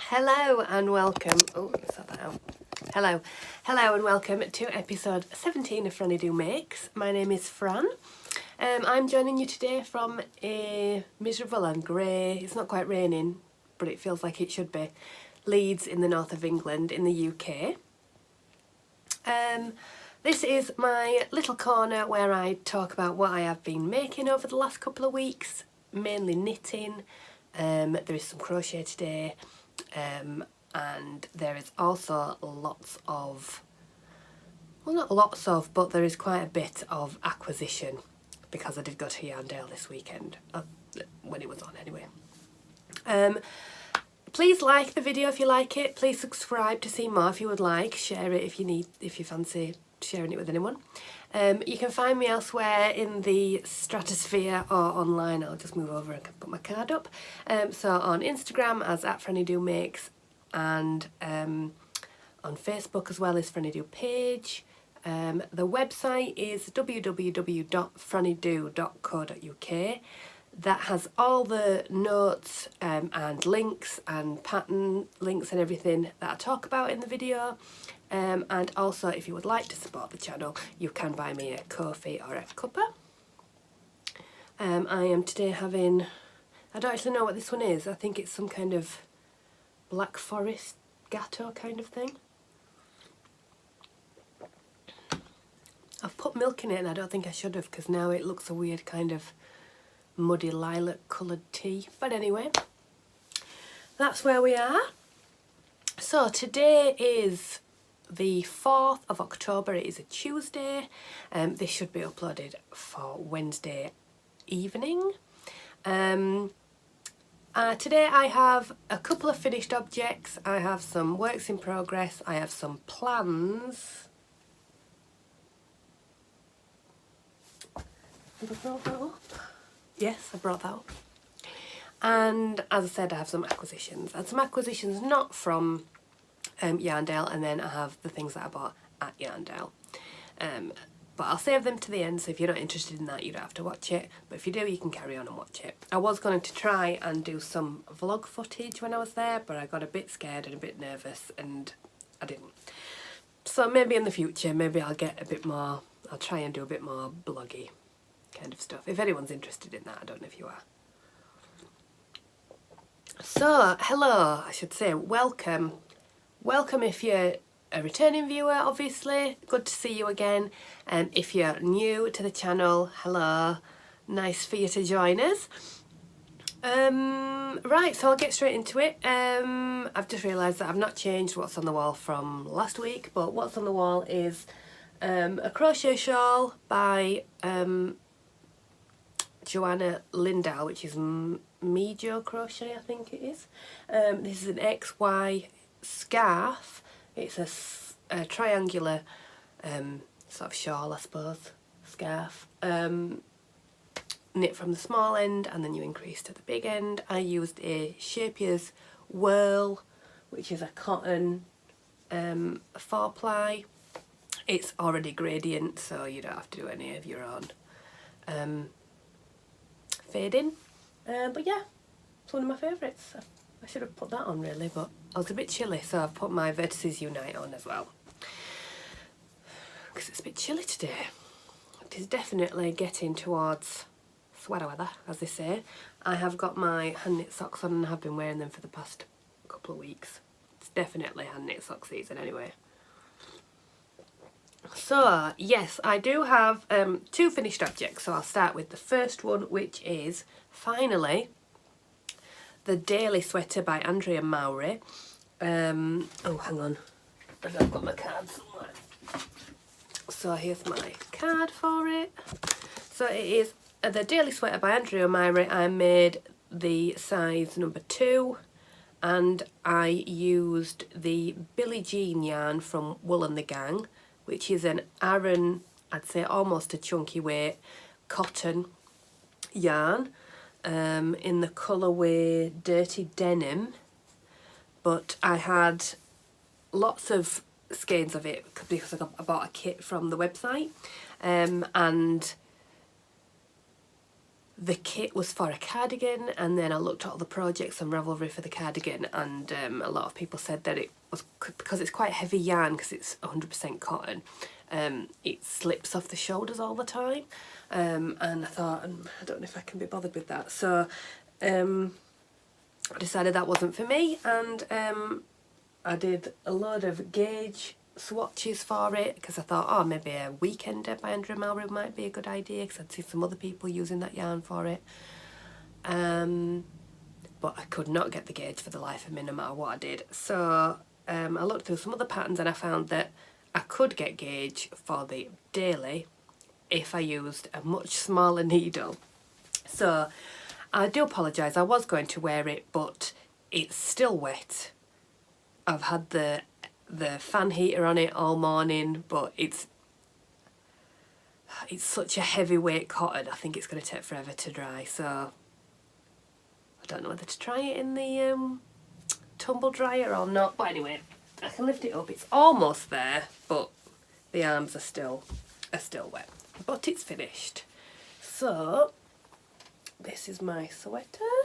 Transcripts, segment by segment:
Hello and welcome. Oh, let's sort that out. Hello and welcome to episode 17 of Franny Do Makes. My name is Fran. I'm joining you today from a miserable and grey, it's not quite raining, but it feels like it should be, Leeds in the north of England in the UK. This is my little corner where I talk about what I have been making over the last couple of weeks, mainly knitting. There is some crochet today, and there is also lots of, well, not lots of, but there is quite a bit of acquisition because I did go to Yarndale this weekend, when it was on anyway. Please like the video if you like it. Please subscribe to see more if you would like. Share it if you fancy sharing it with anyone. You can find me elsewhere in the stratosphere or online. I'll just move over and put my card up. So on Instagram as @FrannyDoMakes, and on Facebook as well as Franny Do Page. The website is www.frannydo.co.uk. That has all the notes and links and pattern links and everything that I talk about in the video. And also, if you would like to support the channel, you can buy me a Ko-fi or a cuppa. I am today having, I don't actually know what this one is. I think it's some kind of Black Forest gatto kind of thing. I've put milk in it and I don't think I should have, because now it looks a weird kind of muddy lilac coloured tea. But anyway, that's where we are. So today is the 4th of October. It is a Tuesday. This should be uploaded for Wednesday evening. Today I have a couple of finished objects. I have some works in progress. I have some plans. Have I brought that up? Yes, I brought that up. And as I said, I have some acquisitions. And some acquisitions not from Yarndale, and then I have the things that I bought at Yarndale. But I'll save them to the end, so if you're not interested in that, you don't have to watch it. But if you do, you can carry on and watch it. I was going to try and do some vlog footage when I was there, but I got a bit scared and a bit nervous, and I didn't. So maybe in the future, maybe I'll get a bit more, I'll try and do a bit more bloggy kind of stuff. If anyone's interested in that, I don't know if you are. So, hello, I should say, welcome. Welcome if you're a returning viewer, obviously. Good to see you again. If you're new to the channel, hello. Nice for you to join us. Right, so I'll get straight into it. I've just realised that I've not changed what's on the wall from last week, but what's on the wall is a crochet shawl by Joanna Lindau, which is Mijo Crochet, I think it is. This is an XY scarf. It's a triangular sort of shawl, I suppose, scarf. Knit from the small end and then you increase to the big end. I used a Shapier's Whirl, which is a cotton 4-ply. It's already gradient, so you don't have to do any of your own fading. But yeah, it's one of my favourites. I should have put that on really, but I was a bit chilly, so I've put my Vertices Unite on as well. Because it's a bit chilly today. It is definitely getting towards sweater weather, as they say. I have got my hand knit socks on and I have been wearing them for the past couple of weeks. It's definitely hand knit sock season anyway. So, yes, I do have 2 finished objects, so I'll start with the first one, which is, finally, the Daily Sweater by Andrea and Mowry. Oh, hang on. I've got my card somewhere. So here's my card for it. So it is the Daily Sweater by Andrea and Mowry. I made the size number 2, and I used the Billie Jean yarn from Wool and the Gang, which is an Aran, I'd say almost a chunky weight, cotton yarn. In the colourway Dirty Denim, but I had lots of skeins of it because I bought a kit from the website, and the kit was for a cardigan, and then I looked at all the projects on Ravelry for the cardigan, and a lot of people said that it was, because it's quite heavy yarn, because it's 100% cotton, it slips off the shoulders all the time, and I thought, I don't know if I can be bothered with that, so I decided that wasn't for me, and I did a load of gauge swatches for it, because I thought, oh, maybe a Weekender by Andrea Mowry might be a good idea, because I'd seen some other people using that yarn for it, but I could not get the gauge for the life of me no matter what I did. So I looked through some other patterns, and I found that I could get gauge for the daily if I used a much smaller needle. So I do apologise, I was going to wear it, but it's still wet. I've had the fan heater on it all morning, but it's such a heavyweight cotton, I think it's going to take forever to dry, so I don't know whether to try it in the tumble dryer or not, but anyway, I can lift it up. It's almost there, but the arms are still wet, but it's finished. So this is my sweater.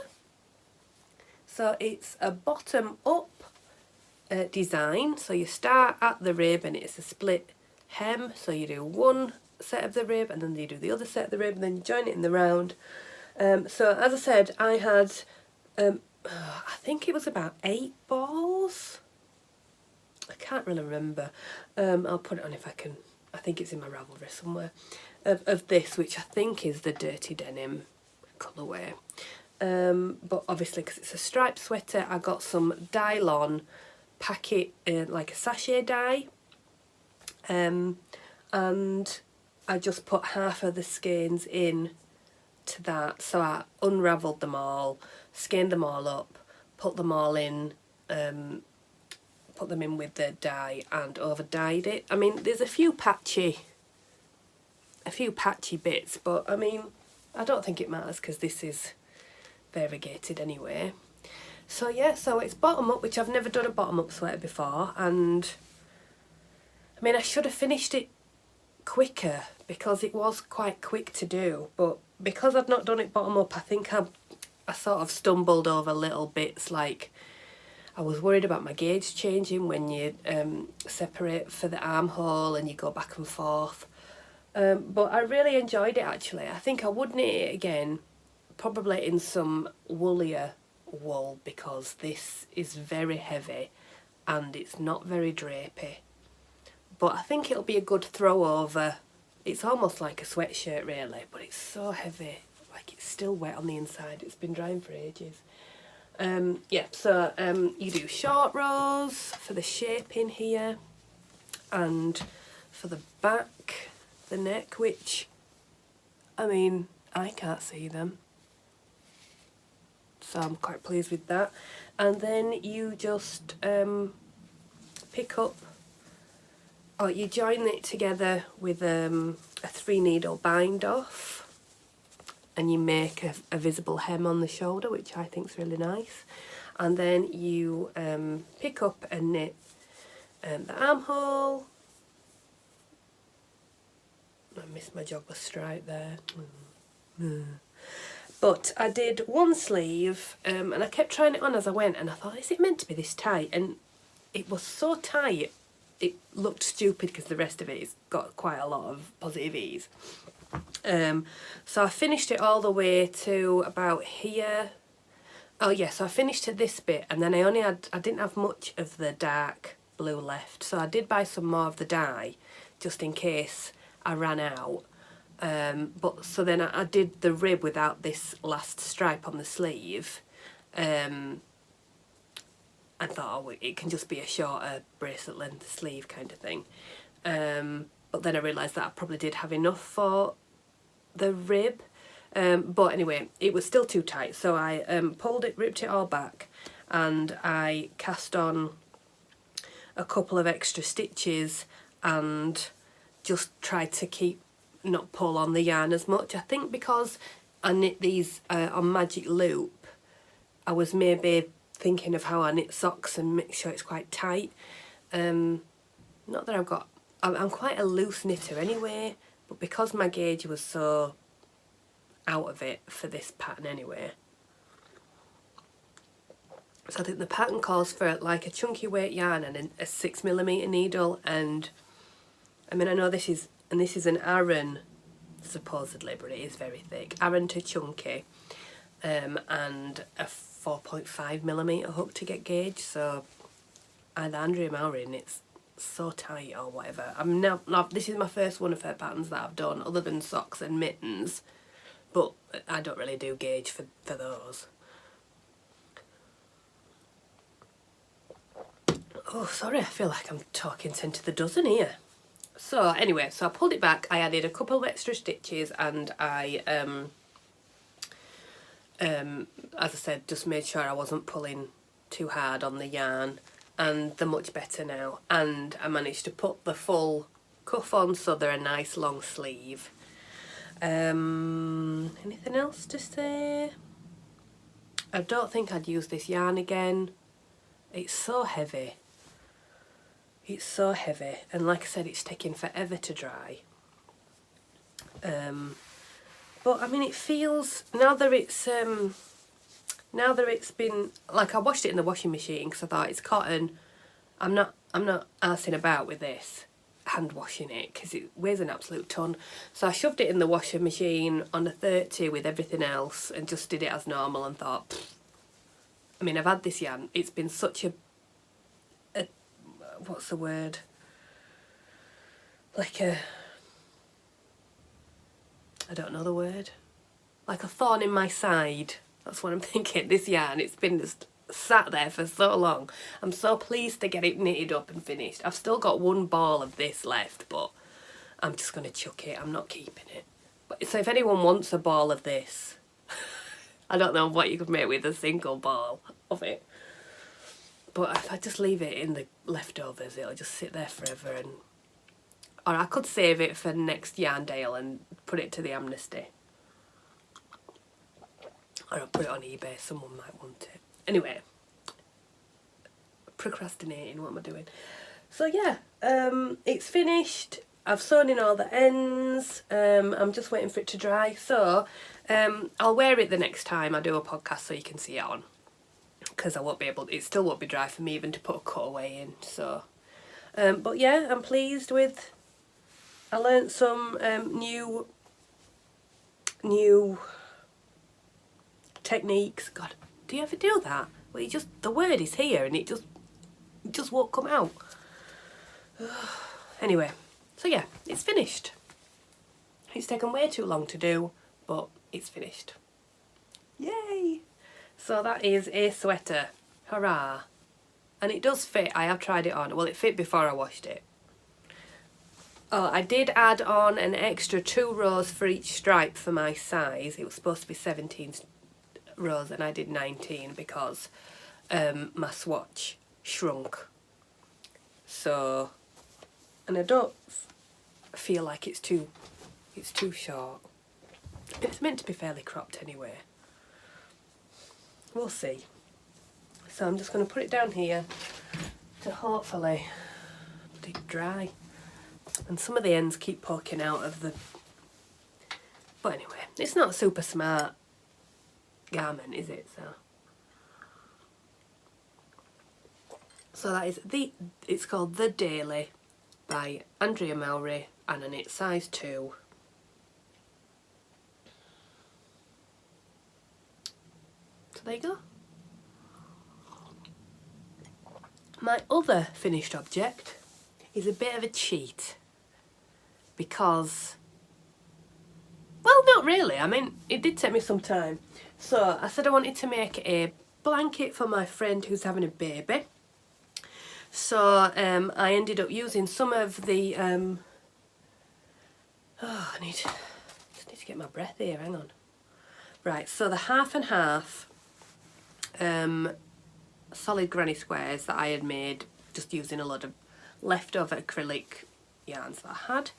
So it's a bottom up design, so you start at the rib and it's a split hem, so you do one set of the rib and then you do the other set of the rib and then you join it in the round. So as I said, I had I think it was about 8 balls, I can't really remember, I'll put it on if I can, I think it's in my Ravelry somewhere, of this, which I think is the Dirty Denim colourway, but obviously because it's a striped sweater I got some Dylon packet, like a sachet dye, and I just put half of the skeins in to that, so I unravelled them all, skeined them all up, put them all in, put them in with the dye and over dyed it. I mean, there's a few patchy bits, but I mean, I don't think it matters because this is variegated anyway. So yeah, so it's bottom up, which I've never done a bottom up sweater before, and I mean I should have finished it quicker because it was quite quick to do, but because I've not done it bottom up, I think I sort of stumbled over little bits, like I was worried about my gauge changing when you separate for the armhole and you go back and forth, but I really enjoyed it actually. I think I would knit it again, probably in some woollier wool, because this is very heavy and it's not very drapey, but I think it'll be a good throw over. It's almost like a sweatshirt really, but it's so heavy, like it's still wet on the inside, it's been drying for ages. Yeah, so you do short rows for the shaping here, and for the back, the neck, which I mean I can't see them, so I'm quite pleased with that. And then you just pick up, or you join it together with a 3 needle bind off, and you make a visible hem on the shoulder, which I think is really nice. And then you pick up and knit the armhole. I missed my jogger stripe there. But I did one sleeve, and I kept trying it on as I went, and I thought, is it meant to be this tight? And it was so tight, it looked stupid because the rest of it has got quite a lot of positive ease. So I finished it all the way to about here. Oh yeah, so I finished to this bit, and then I didn't have much of the dark blue left, so I did buy some more of the dye just in case I ran out. But so then I did the rib without this last stripe on the sleeve. I thought, oh, it can just be a shorter bracelet length sleeve kind of thing. But then I realised that I probably did have enough for the rib. But anyway, it was still too tight, so I pulled it, ripped it all back, and I cast on a couple of extra stitches and just tried to not pull on the yarn as much. I think because I knit these on magic loop, I was maybe thinking of how I knit socks and make sure it's quite tight. Not that I'm quite a loose knitter anyway, but because my gauge was so out of it for this pattern anyway. So I think the pattern calls for like a chunky weight yarn and a 6mm needle, and I mean I know this is an Aran supposedly, but it is very thick. Aran to chunky, and a 4.5mm hook to get gauge. So either Andrea Mowry and it's so tight or whatever. This is my first one of her patterns that I've done other than socks and mittens, but I don't really do gauge for those. Oh, sorry, I feel like I'm talking 10 to the dozen here. So anyway, so I pulled it back, I added a couple of extra stitches, and I, as I said, just made sure I wasn't pulling too hard on the yarn, and they're much better now. And I managed to put the full cuff on, so they're a nice long sleeve. Anything else to say? I don't think I'd use this yarn again. It's so heavy. It's so heavy, and like I said, it's taking forever to dry. But I mean, it feels, now that it's been, like, I washed it in the washing machine because I thought it's cotton. I'm not arsing about with this, hand washing it, because it weighs an absolute ton. So I shoved it in the washing machine on a 30 with everything else and just did it as normal and thought, pfft. I mean, I've had this yarn, it's been such a what's the word? Like I don't know the word. Like a thorn in my side. That's what I'm thinking. This yarn, it's been just sat there for so long. I'm so pleased to get it knitted up and finished. I've still got one ball of this left, but I'm just going to chuck it. I'm not keeping it. But so if anyone wants a ball of this, I don't know what you could make with a single ball of it. But if I just leave it in the leftovers, it'll just sit there forever. Or I could save it for next Yarndale and put it to the amnesty. Or I'll put it on eBay, someone might want it. Anyway, procrastinating, what am I doing? So yeah, it's finished. I've sewn in all the ends. I'm just waiting for it to dry. So I'll wear it the next time I do a podcast so you can see it on. Because I won't be able, it still won't be dry for me even to put a cutaway in. So, but yeah, I'm pleased with. I learnt some new techniques. God, do you ever do that? Where you just, the word is here and it just won't come out. Anyway, so yeah, it's finished. It's taken way too long to do, but it's finished. Yay! So that is a sweater. Hurrah! And it does fit. I have tried it on. Well, it fit before I washed it. Oh, I did add on an extra 2 rows for each stripe for my size. It was supposed to be 17 rows and I did 19 because my swatch shrunk. So, and I don't feel like it's too short. It's meant to be fairly cropped anyway. We'll see. So I'm just going to put it down here to hopefully let it dry. And some of the ends keep poking out of the... But anyway, it's not a super smart garment, is it? So that is it's called The Daily by Andrea Mowry and I knit size 2. So there you go. My other finished object is a bit of a cheat because, well, not really. I mean, it did take me some time. So I said I wanted to make a blanket for my friend who's having a baby. So I ended up using some of the, I just need to get my breath here, hang on. Right, so the half and half solid granny squares that I had made just using a lot of leftover acrylic yarns that I had.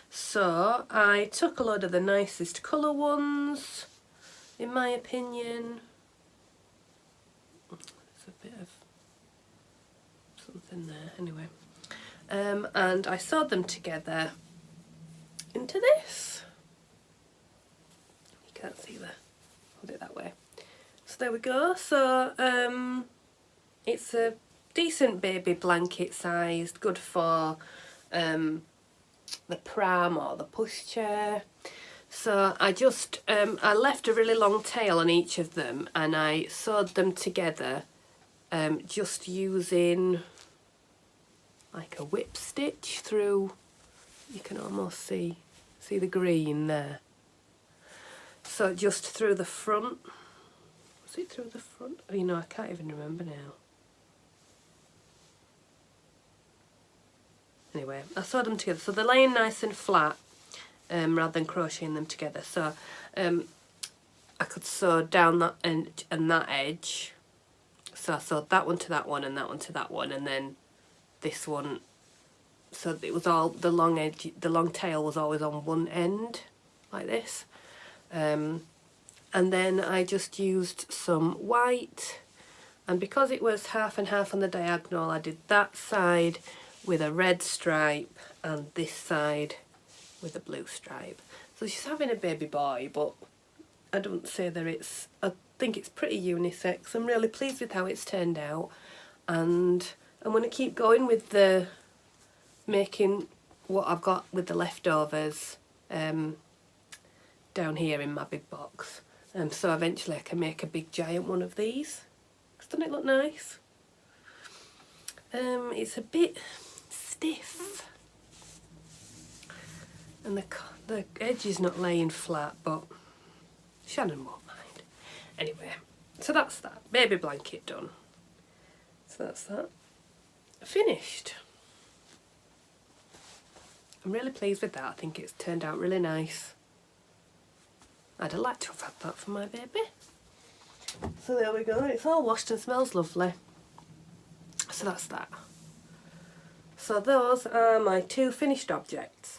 So I took a load of the nicest colour ones, in my opinion. There's a bit of something there, anyway. And I sewed them together into this. You can't see the, hold it that way. So there we go. So it's a decent baby blanket sized, good for the pram or the pushchair. So I just, I left a really long tail on each of them and I sewed them together just using like a whip stitch through, you can almost see the green there. So just through the front, was it through the front? Oh, you know, I can't even remember now. Anyway, I sewed them together so they're laying nice and flat rather than crocheting them together. So I could sew down that end and that edge. So I sewed that one to that one and that one to that one, and then this one, so it was all, the long edge, the long tail was always on one end like this. And then I just used some white, and because it was half and half on the diagonal, I did that side with a red stripe and this side with a blue stripe. So she's having a baby boy, but I don't say that it's, I think it's pretty unisex. I'm really pleased with how it's turned out, and I'm going to keep going with the making what I've got with the leftovers down here in my big box. So eventually I can make a big giant one of these. Doesn't it look nice? It's a bit stiff and the edge is not laying flat, but Shannon won't mind. Anyway, so that's that. Baby blanket done. So that's that. Finished. I'm really pleased with that. I think it's turned out really nice. I'd have liked to have had that for my baby. So there we go. It's all washed and smells lovely. So that's that. So those are my two finished objects.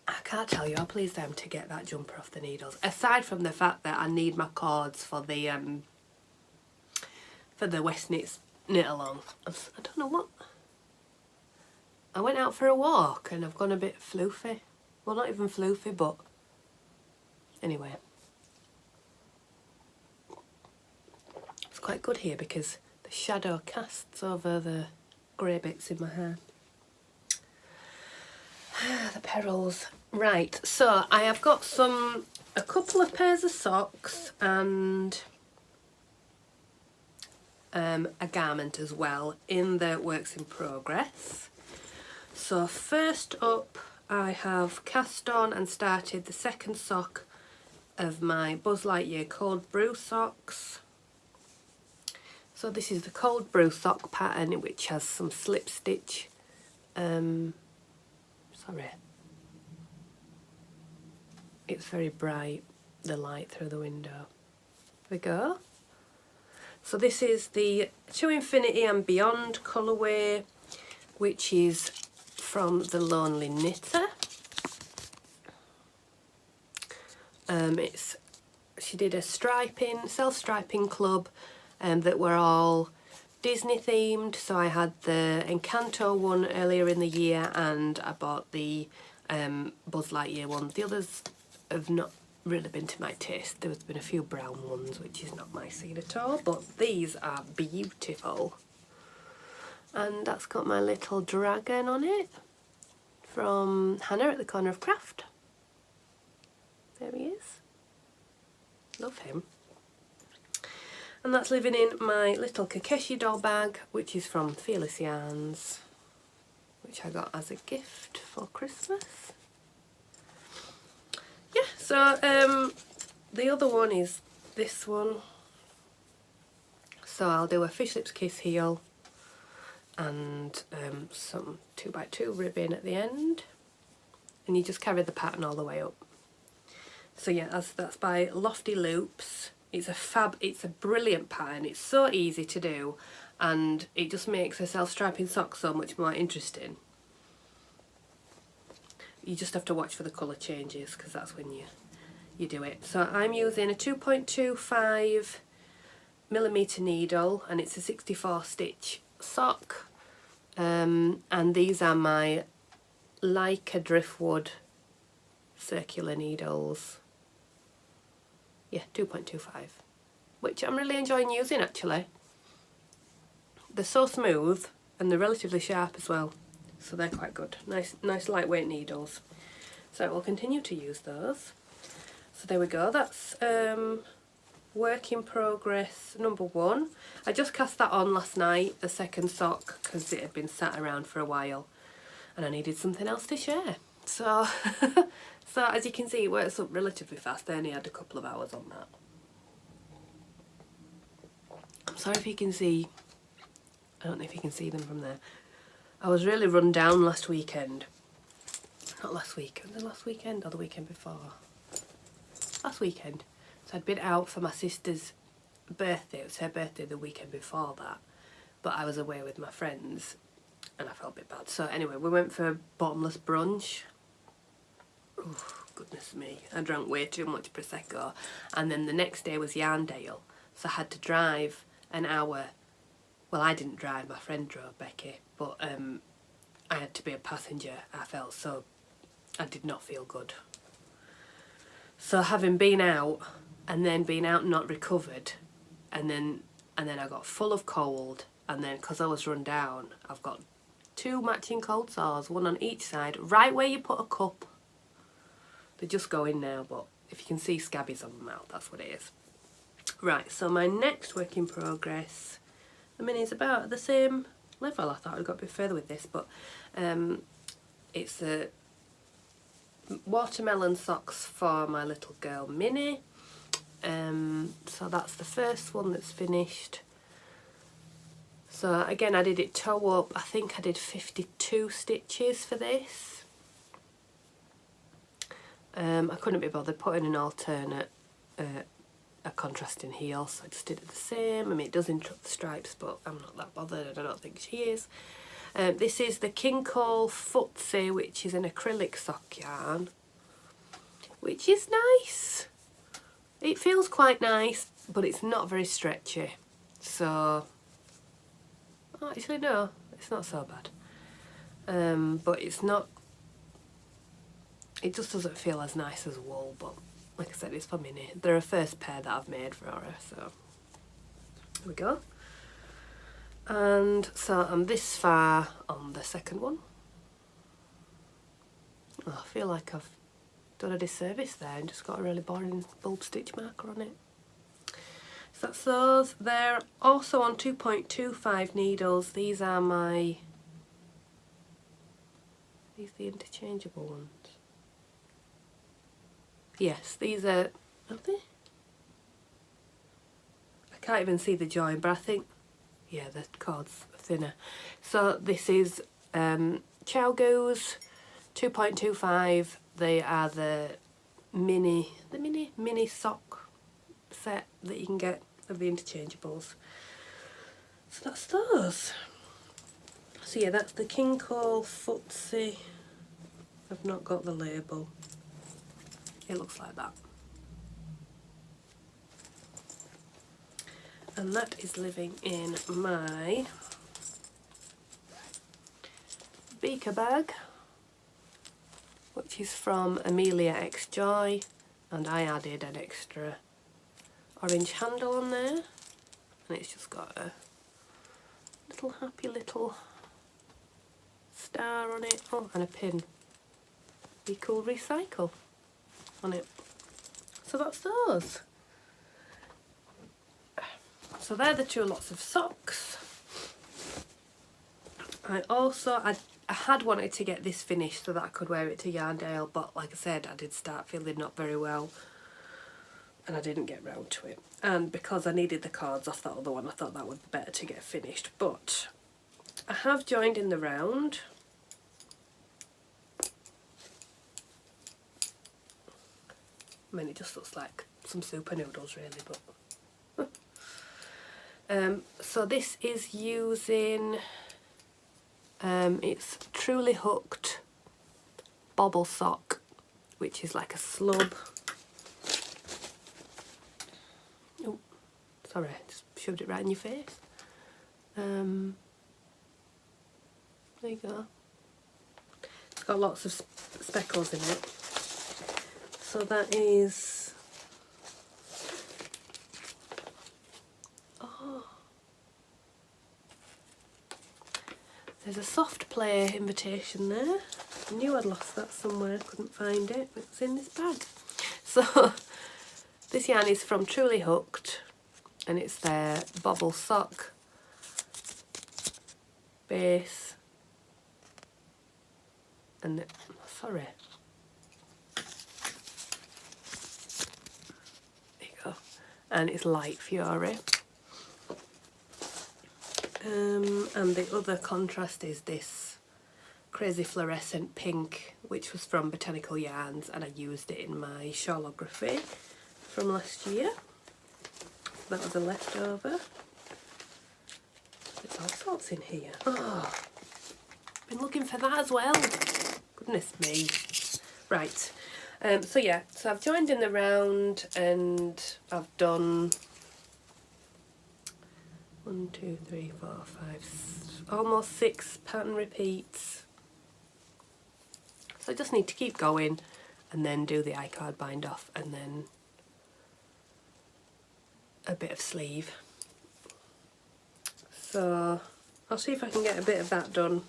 I can't tell you how pleased I am to get that jumper off the needles. Aside from the fact that I need my cords for the West Knits knit along. I don't know what. I went out for a walk and I've gone a bit floofy. Well, not even floofy, but anyway. It's quite good here because the shadow casts over the grey bits in my hair. The perils. Right, so I have got a couple of pairs of socks and a garment as well in the works in progress. So first up, I have cast on and started the second sock of my Buzz Lightyear Cold Brew socks. So this is the Cold Brew sock pattern, which has some slip stitch. Sorry, it's very bright, the light through the window. There we go. So this is the To Infinity and Beyond colourway, which is from the Lonely Knitter. She did a self-striping club that were all Disney themed. So I had the Encanto one earlier in the year and I bought the Buzz Lightyear one. The others have not really been to my taste. There's been a few brown ones, which is not my scene at all, but these are beautiful. And that's got my little dragon on it from Hannah at the Corner of Craft. There he is. Love him. And that's living in my little Kakeshi doll bag, which is from Fearless Yarns, which I got as a gift for Christmas. Yeah, so the other one is this one. So I'll do a fish lips kiss heel and some 2x2 ribbon at the end, and you just carry the pattern all the way up. So yeah, that's by Lofty Loops. It's a brilliant pattern. It's so easy to do, and it just makes a self-striping sock so much more interesting. You just have to watch for the colour changes, because that's when you do it. So I'm using a 2.25mm needle, and it's a 64 stitch sock, and these are my Leica Driftwood circular needles. Yeah, 2.25, which I'm really enjoying using actually. They're so smooth and they're relatively sharp as well, so they're quite good. Nice lightweight needles. So we'll continue to use those. So there we go, that's work in progress number 1. I just cast that on last night, the second sock, because it had been sat around for a while and I needed something else to share. So, so as you can see, it works up relatively fast. I only had a couple of hours on that. I'm sorry if you can see, I don't know if you can see them from there. I was really run down last weekend. Not last weekend, the last weekend or the weekend before? Last weekend. So I'd been out for my sister's birthday. It was her birthday the weekend before that. But I was away with my friends and I felt a bit bad. So anyway, we went for a bottomless brunch. Oh, goodness me. I drank way too much Prosecco. And then the next day was Yarndale. So I had to drive an hour. Well, I didn't drive, my friend drove, Becky. But I had to be a passenger. I felt so, I did not feel good. So having been out and then been out and not recovered, and then I got full of cold, and then because I was run down, I've got 2 matching cold sores, one on each side, right where you put a cup. They just go in now, but if you can see scabbies on my mouth, that's what it is. Right, so my next work in progress, the mini's about at the same level. I thought I'd got a bit further with this, but it's a watermelon socks for my little girl Minnie. So that's the first one that's finished. So again, I did it toe up. I think I did 52 stitches for this. I couldn't be bothered putting an alternate, a contrasting heel, so I just did it the same. I mean, it does interrupt the stripes, but I'm not that bothered, and I don't think she is. This is the King Cole Footsie, which is an acrylic sock yarn, which is nice. It feels quite nice, but it's not very stretchy. So, actually no, it's not so bad. But it's not, it just doesn't feel as nice as wool, but like I said, it's for Minnie. They're a first pair that I've made for her, so there we go. And so I'm this far on the second one. Oh, I feel like I've done a disservice there and just got a really boring bulb stitch marker on it. So that's those. They're also on 2.25 needles. These are my, these are the interchangeable ones. Yes, these are they? I can't even see the join, but I think, yeah, the cord's thinner. So this is Chowgoos 2.25. They are the mini sock set that you can get of the interchangeables. So that's those. So yeah, that's the King Cole Footsie. I've not got the label. It looks like that. And that is living in my beaker bag, which is from Amelia X Joy, and I added an extra orange handle on there, and it's just got a little happy little star on it. Oh, and a pin. Be cool recycle on it. So that's those. So they're the 2 lots of socks. I had wanted to get this finished so that I could wear it to Yarndale, but like I said, I did start feeling not very well and I didn't get round to it. And because I needed the cords off that other one, I thought that would be better to get finished. But I have joined in the round. I mean, it just looks like some super noodles really, but so this is using it's Truly Hooked Bobble Sock, which is like a slub. Oh, sorry, I just shoved it right in your face. There you go. It's got lots of speckles in it. So that is, oh, there's a soft play invitation there. I knew I'd lost that somewhere, couldn't find it. It's in this bag. So this yarn is from Truly Hooked, and it's their bobble sock base, and sorry, there you go, and it's Light Fury. And the other contrast is this crazy fluorescent pink, which was from Botanical Yarns, and I used it in my shawlography from last year. That was a leftover. There's all sorts in here. Oh, been looking for that as well. Goodness me. Right. So yeah, so I've joined in the round and I've done 1, 2, 3, 4, 5, almost 6 pattern repeats. So I just need to keep going and then do the iCard bind off and then a bit of sleeve. So I'll see if I can get a bit of that done.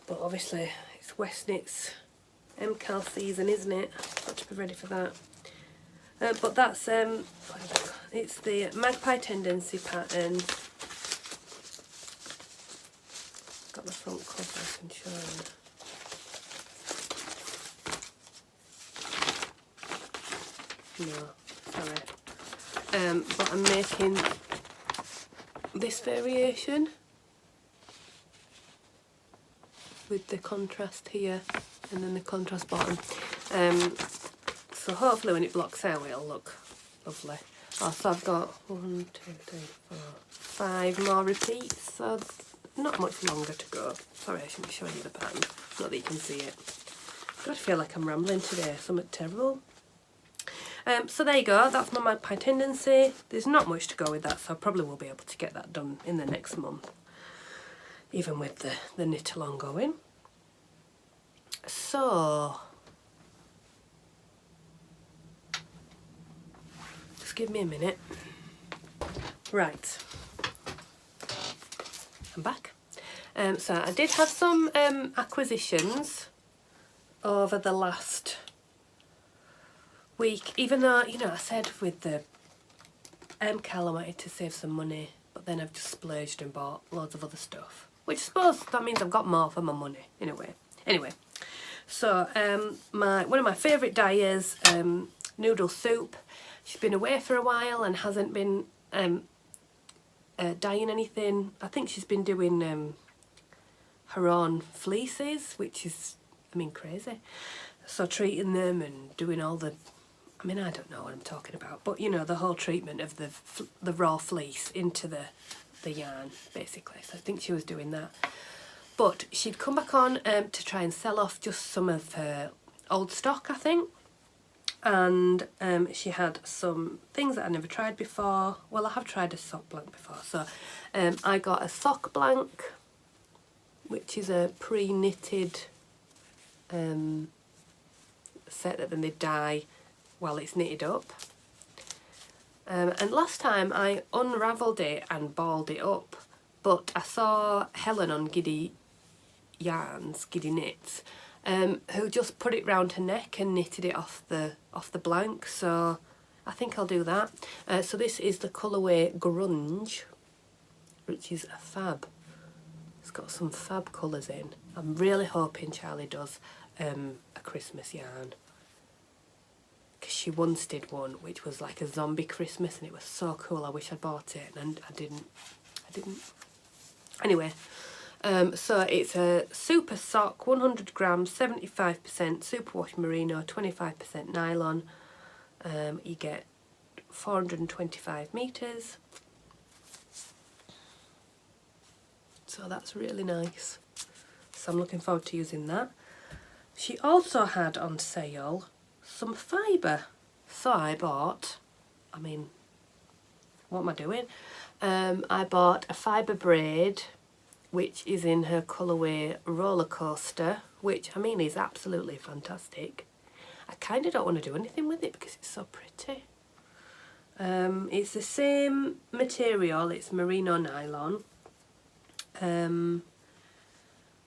But obviously it's Westnitz MCAL season, isn't it? Got to be ready for that. But that's it's the Magpie Tendency pattern. Got the front cover, I can show you. No, sorry. But I'm making this variation with the contrast here and then the contrast bottom. So hopefully when it blocks out it'll look lovely. Oh, so I've got 1, 2, 3, 4, 5 more repeats, so not much longer to go. Sorry, I shouldn't be showing you the pattern, not that you can see it. I feel like I'm rambling today, something terrible. So there you go, that's my Magpie Tendency. There's not much to go with that, so I probably will be able to get that done in the next month, even with the knit along going. So just give me a minute. Right, I'm back. So I did have some acquisitions over the last week, even though, you know, I said with the MCAL I wanted to save some money, but then I've just splurged and bought loads of other stuff, which I suppose that means I've got more for my money in a way. Anyway, so one of my favourite dyers, Noodle Soup, she's been away for a while and hasn't been dyeing anything. I think she's been doing her own fleeces, which is, I mean, crazy. So treating them and doing all the, I mean, I don't know what I'm talking about, but you know, the whole treatment of the raw fleece into the yarn, basically. So I think she was doing that. But she'd come back on to try and sell off just some of her old stock, I think. And she had some things that I never tried before. Well, I have tried a sock blank before. So I got a sock blank, which is a pre-knitted set that then they dye while it's knitted up. And last time I unravelled it and balled it up, but I saw Helen on Giddy Yarns, Giddy Knits, who just put it round her neck and knitted it off the blank, so I think I'll do that. So this is the colourway Grunge, which is a fab. It's got some fab colours in. I'm really hoping Charlie does a Christmas yarn, because she once did one which was like a zombie Christmas and it was so cool. I wish I'd bought it and I didn't. Anyway, so it's a super sock, 100 grams, 75% superwash merino, 25% nylon. You get 425 metres. So that's really nice. So I'm looking forward to using that. She also had on sale some fibre. So I bought, I mean, what am I doing? I bought a fibre braid, which is in her colourway Roller Coaster, which I mean is absolutely fantastic. I kind of don't want to do anything with it because it's so pretty. It's the same material, it's merino nylon.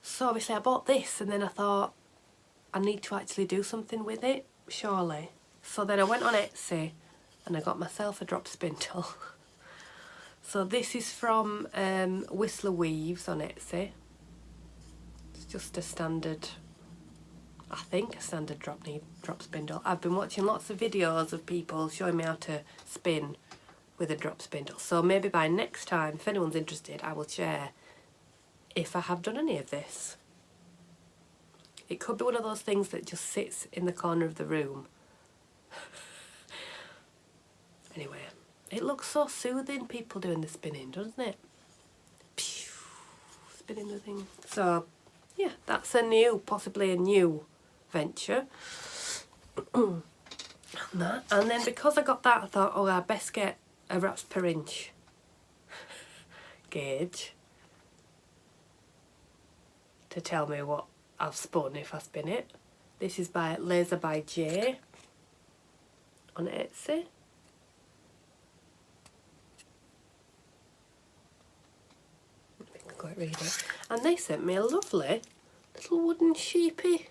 So obviously I bought this and then I thought I need to actually do something with it, surely. So then I went on Etsy and I got myself a drop spindle. So this is from Whistler Weaves on Etsy. It's just a standard, I think a standard drop spindle. I've been watching lots of videos of people showing me how to spin with a drop spindle. So maybe by next time, if anyone's interested, I will share if I have done any of this. It could be one of those things that just sits in the corner of the room. Anyway, it looks so soothing, people doing the spinning, doesn't it? Pew, spinning the thing. So, yeah, that's possibly a new venture. And then because I got that, I thought, oh, I best get a wraps per inch gauge to tell me what I've spun if I spin it. This is by Laser by J on Etsy. I can quite read it. And they sent me a lovely little wooden sheepy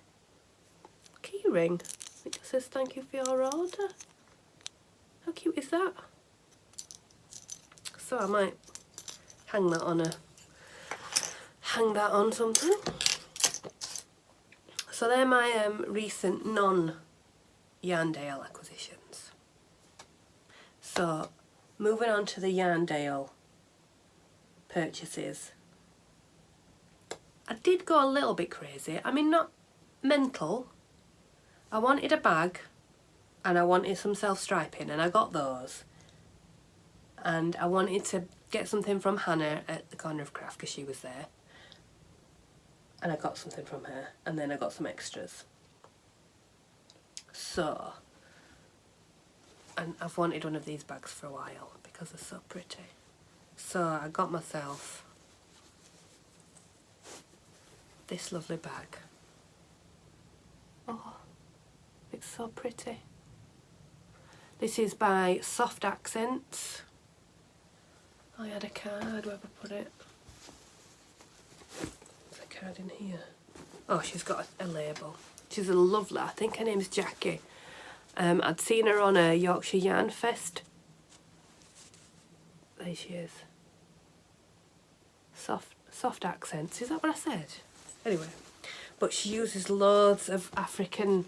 keyring. It just says thank you for your order. How cute is that? So I might hang that on something. So they're my recent non-Yarndale acquisitions. So moving on to the Yarndale purchases. I did go a little bit crazy. I mean, not mental. I wanted a bag and I wanted some self-striping and I got those. And I wanted to get something from Hannah at the Corner of Craft because she was there. And I got something from her, and then I got some extras. So, and I've wanted one of these bags for a while because they're so pretty. So I got myself this lovely bag. Oh, it's so pretty. This is by Soft Accents. I had a card, where have I put it? Card in here. Oh, she's got a label. She's a lovely, I think her name's Jackie. I'd seen her on a Yorkshire Yarn Fest. There she is. Soft Accents, is that what I said? Anyway, but she uses loads of African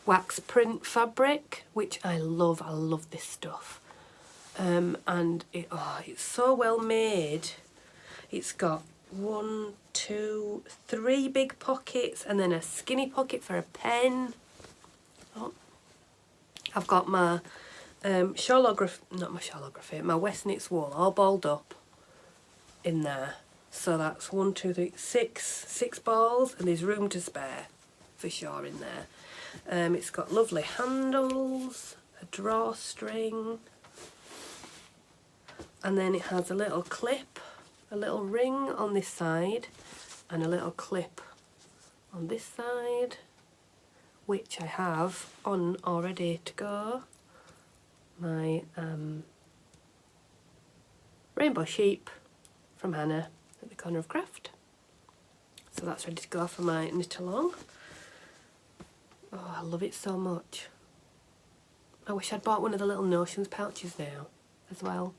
wax print fabric, which I love. I love this stuff. And it's so well made. It's got 1, 2, 3 big pockets and then a skinny pocket for a pen. Oh. I've got my my West Knits wool all balled up in there. So that's 1, 2, 3, 6 balls, and there's room to spare for sure in there. It's got lovely handles, a drawstring, and then it has a little clip, a little ring on this side and a little clip on this side, which I have on already to go. My rainbow sheep from Hannah at the Corner of Craft. So that's ready to go for my knit along. Oh, I love it so much. I wish I'd bought one of the little notions pouches now as well.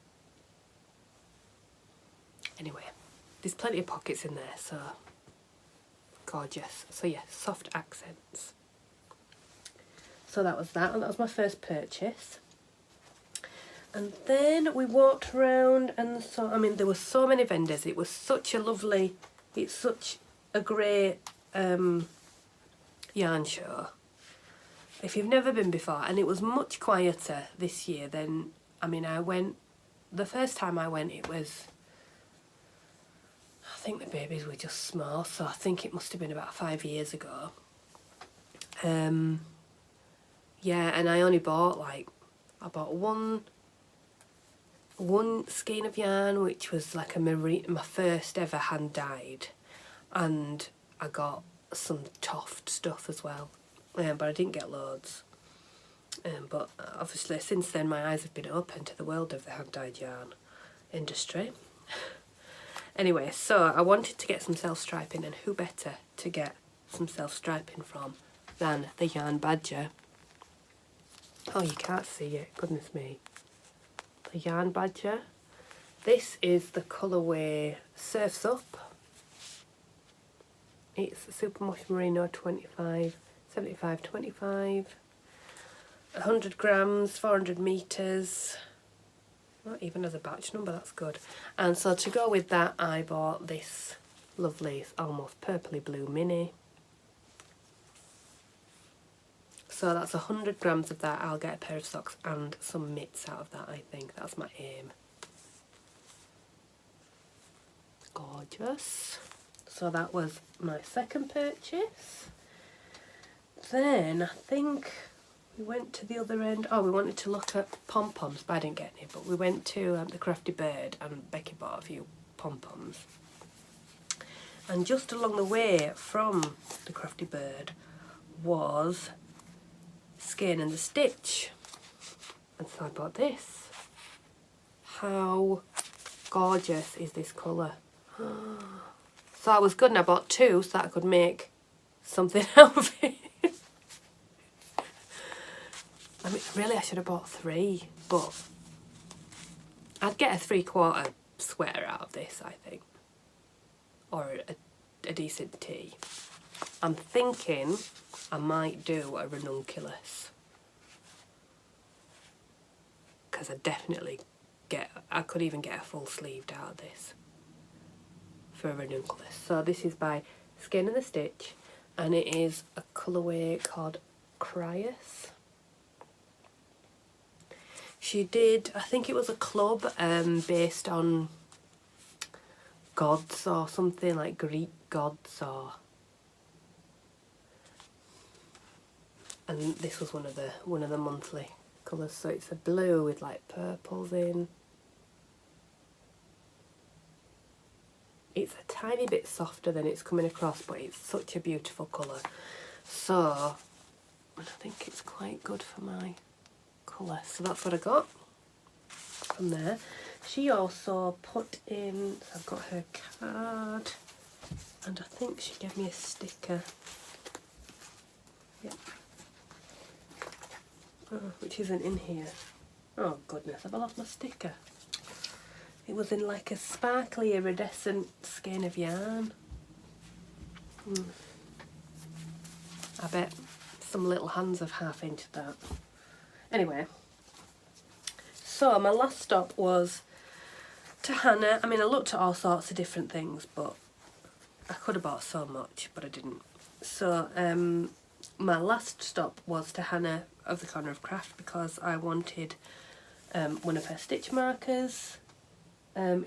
Anyway, there's plenty of pockets in there, so gorgeous. So yeah, Soft Accents. So that was that, and that was my first purchase. And then we walked around and saw, I mean, there were so many vendors. It was such a lovely, it's such a great yarn show. If you've never been before, and it was much quieter this year than, I mean, I went, the first time I went it was, I think the babies were just small, so I think it must have been about 5 years ago. Yeah, and I only bought I bought one skein of yarn, which was like my first ever hand dyed, and I got some Toft stuff as well, but I didn't get loads. But obviously since then my eyes have been open to the world of the hand-dyed yarn industry. Anyway, so I wanted to get some self-striping, and who better to get some self-striping from than the Yarn Badger. Oh, you can't see it, goodness me. The Yarn Badger. This is the colourway Surfs Up. It's Superwash Merino 25, 75, 25. 100 grams, 400 metres. Not even as a batch number, that's good. And so to go with that, I bought this lovely, almost purpley blue mini. So that's 100 grams of that. I'll get a pair of socks and some mitts out of that, I think. That's my aim. Gorgeous. So that was my second purchase. Then I think we went to the other end. Oh, we wanted to look at pom-poms, but I didn't get any. But we went to the Crafty Bird, and Becky bought a few pom-poms. And just along the way from the Crafty Bird was Skein and the Stitch. And so I bought this. How gorgeous is this colour? So I was good, and I bought two so that I could make something out of it. I mean, really I should have bought three, but I'd get a 3/4 sweater out of this, I think. Or a decent tee. I'm thinking I might do a ranunculus. Because I could even get a full sleeved out of this for a ranunculus. So this is by Skein and the Stitch, and it is a colourway called Cryus. She did, I think it was a club based on gods or something, like Greek gods, and this was one of the monthly colours. So it's a blue with like purples in. It's a tiny bit softer than it's coming across, but it's such a beautiful colour. So I think it's quite good for my colour. So that's what I got from there. She also put in, so I've got her card, and I think she gave me a sticker. Yeah. Oh, which isn't in here. Oh goodness, have I lost my sticker? It was in like a sparkly iridescent skein of yarn. I bet some little hands have half inch that. Anyway, so my last stop was to Hannah. I mean, I looked at all sorts of different things, but I could have bought so much, but I didn't. So my last stop was to Hannah of the Corner of Craft, because I wanted one of her stitch markers.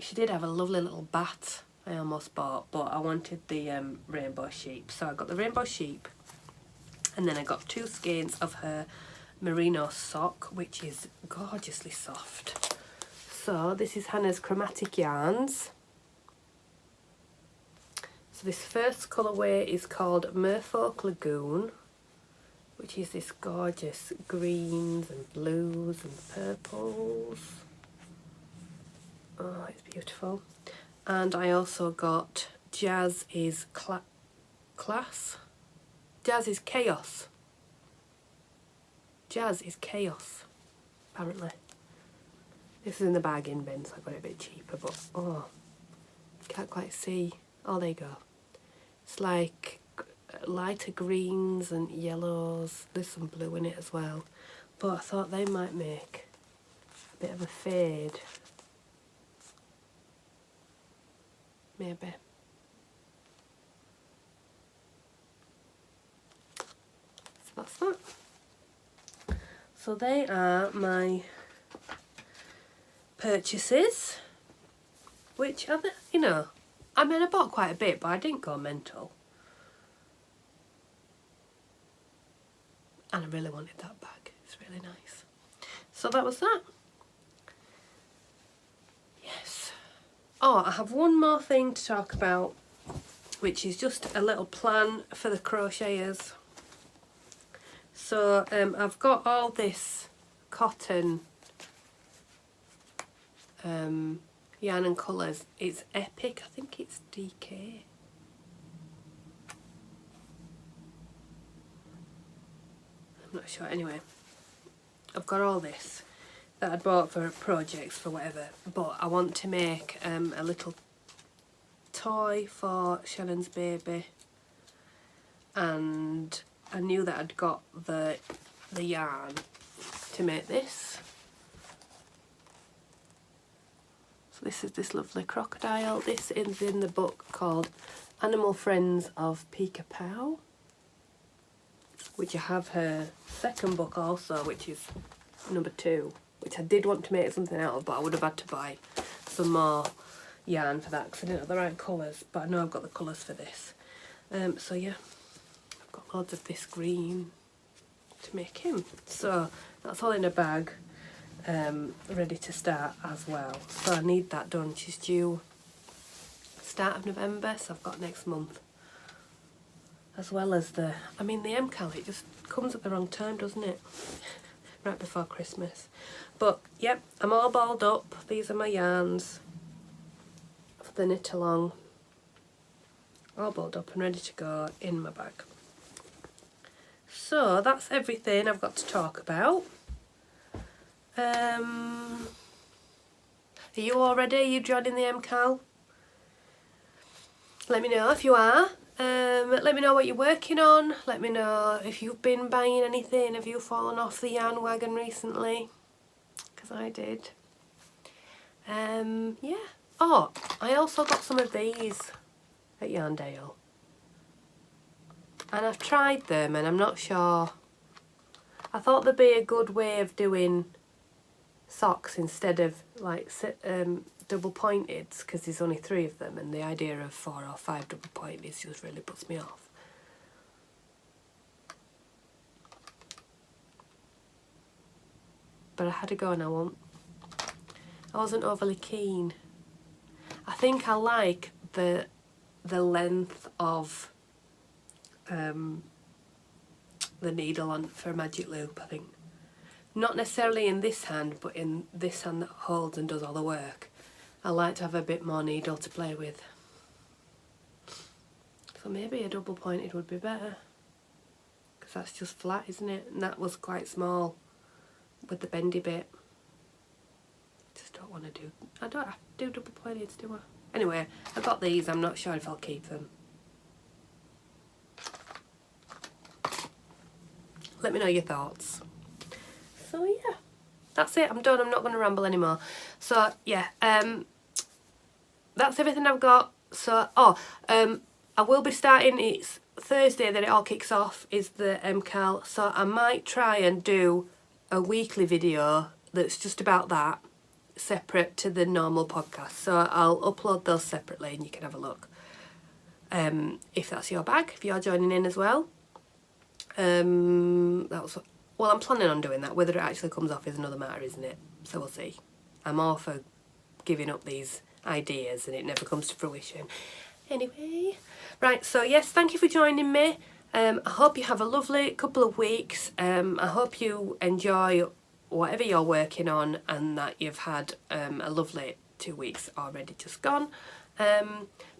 She did have a lovely little bat I almost bought, but I wanted the rainbow sheep. So I got the rainbow sheep, and then I got 2 skeins of her merino sock, which is gorgeously soft. So this is Hannah's Chromatic Yarns. So this first colourway is called Merfolk Lagoon, which is this gorgeous greens and blues and purples. Oh, it's beautiful. And I also got Jazz is Class. Jazz is Chaos. Jazz is Chaos, apparently. This is in the bargain bin, so I got it a bit cheaper, but oh, can't quite see. Oh, there you go. It's like lighter greens and yellows. There's some blue in it as well. But I thought they might make a bit of a fade. Maybe. So that's that. So they are my purchases, which are, you know, I mean, I bought quite a bit, but I didn't go mental. And I really wanted that bag. It's really nice. So that was that. Yes. Oh, I have one more thing to talk about, which is just a little plan for the crocheters. So I've got all this cotton yarn and colours. It's Epic, I think it's DK. I'm not sure. Anyway, I've got all this that I bought for projects, for whatever, but I want to make a little toy for Shannon's baby, and I knew that I'd got the yarn to make this. So this is this lovely crocodile. This is in the book called Animal Friends of Peek-a-Pow, which I have her second book also, which is number 2, which I did want to make something out of, but I would have had to buy some more yarn for that because I didn't have the right colours, but I know I've got the colours for this. So yeah, I've got loads of this green to make him. So that's all in a bag, ready to start as well. So I need that done. She's due start of November, so I've got next month. As well as the MCAL, it just comes at the wrong time, doesn't it? Right before Christmas. But yep, I'm all balled up. These are my yarns for the knit along. All balled up and ready to go in my bag. So that's everything I've got to talk about. Are you all ready? Are you joining the MCAL? Let me know if you are. Let me know what you're working on. Let me know if you've been buying anything. Have you fallen off the yarn wagon recently? Because I did. Yeah. Oh, I also got some of these at Yarndale. And I've tried them and I'm not sure. I thought there'd be a good way of doing socks instead of like double pointed, because there's only 3 of them, and the idea of 4 or 5 double pointed just really puts me off. But I had a go and I wasn't overly keen. I think I like the length of the needle on for a magic loop, I think. Not necessarily in this hand, but in this hand that holds and does all the work. I like to have a bit more needle to play with. So maybe a double pointed would be better. Because that's just flat, isn't it? And that was quite small with the bendy bit. Just don't want to do... I don't have to do double pointed, do I? Anyway, I got these. I'm not sure if I'll keep them. Let me know your thoughts. So yeah, that's it. I'm done. I'm not going to ramble anymore. So yeah, that's everything I've got. So I will be starting. It's Thursday that it all kicks off. Is the MCAL. So I might try and do a weekly video that's just about that, separate to the normal podcast. So I'll upload those separately, and you can have a look. If that's your bag, if you're joining in as well. Well, I'm planning on doing that. Whether it actually comes off is another matter, isn't it? So we'll see. I'm all for giving up these ideas and it never comes to fruition. Anyway, right, so yes, thank you for joining me. I hope you have a lovely couple of weeks. I hope you enjoy whatever you're working on and that you've had a lovely 2 weeks already just gone.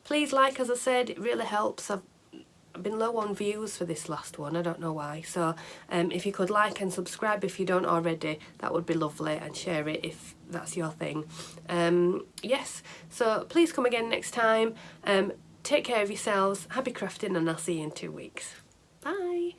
Please like, as I said, it really helps. I've been low on views for this last one, I don't know why, so if you could like and subscribe if you don't already, that would be lovely, and share it if that's your thing. Yes, so please come again next time. Take care of yourselves, happy crafting, and I'll see you in 2 weeks. Bye.